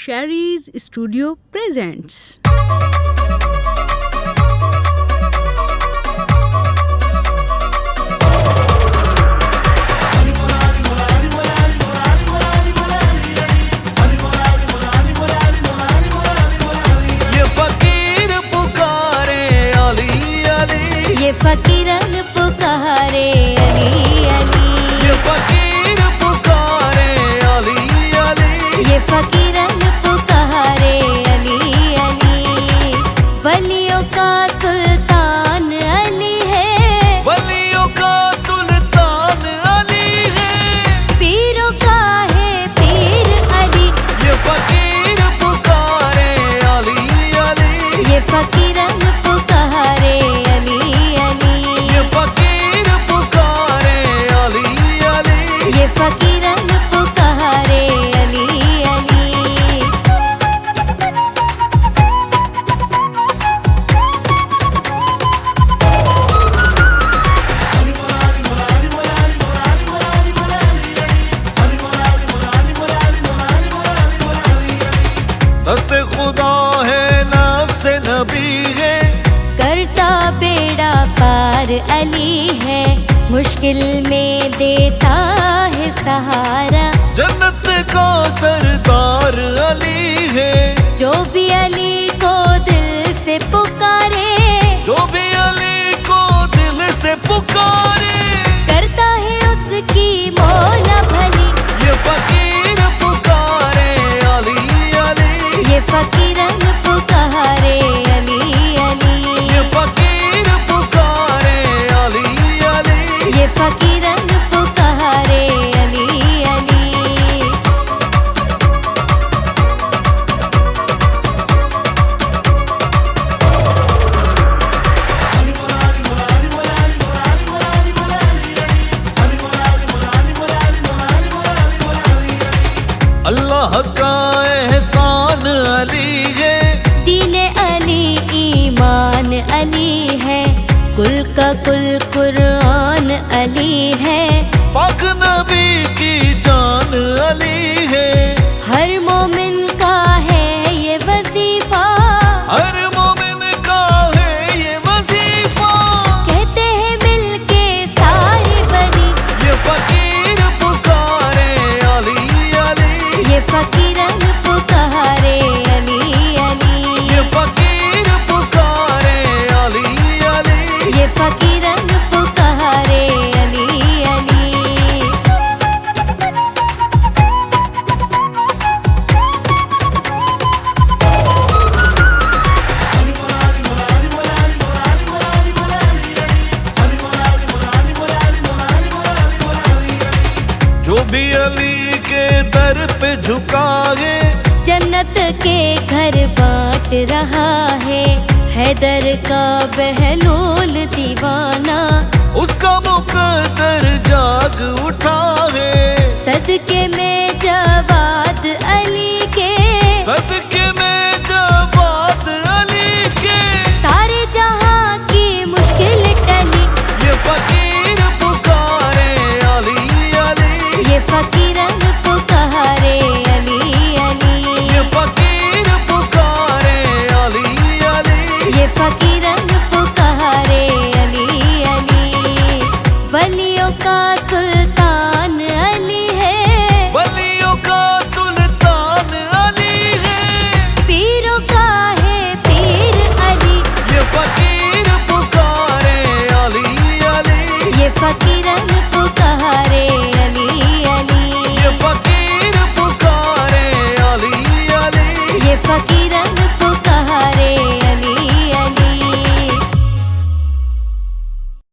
Sherry's Studio presents. ये फकीरन पुकारे अली अली, ये फकीर पुकारे अली अली, ये फकीरन पुकारे अली अली। वलियों का सुल्तान अली है, वलियों का सुल्तान अली है, पीरों का है पीर अली। ये फकीर पुकारे अली अली, ये फकीरन पुकारे अली अली, ये फकीर पुकारे अली अली, ये फकीरन पुकारे अली अली। दस्ते खुदा है नफ्स नबी है, करता बेड़ा पार अली है, मुश्किल में देता है सहारा। जन्नत का सरदार अली है, जो भी अली को दिल से पुकारे, जो भी अली को दिल से पुकारे, करता है उसकी मौला भली। ये फकीर पुकारे अली अली, ये फकीरन पुकारे अली अली, ये फकीर पुकारे अली अली, ये फकीरन पुकारे अली अली। अल्लाह का एहसान अली है, दीने अली ईमान अली है, कुल का कुल कुरान अली है। पाक नबी की जान अली है, हर मोमिन का है ये वजीफा, हर मोमिन का है ये वजीफा। कहते हैं मिलके सारे बली। ये फकीर पुकारे अली अली, ये फकीरन पुकारे अली अली, ये फकीर पुकारे अली अली, ये फकीरन पुकारे अली अली। जो भी अली के दर पे झुका है, जन्नत के घर बांट रहा है, हैदर का बहलोल दीवाना। उसका मुकद्दर जाग उठा है, सदके में जवाद अली के, सदके में जवाद अली के। सारे जहां की मुश्किल टली। ये फकीर पुकारे अली अली, ये फकीरन पुकारे अली अली, ये फकीर पुकारे अली अली, ये फकीरन पुकारे अली अली। वलियों का सुल्तान अली है, वलियों का सुल्तान अली है, पीरों का है पीर अली। ये फकीर पुकारे अली अली, ये फकीरन पुकारे अली अली, ये फकीर पुकारे अली अली, ये फकीरन पुकारे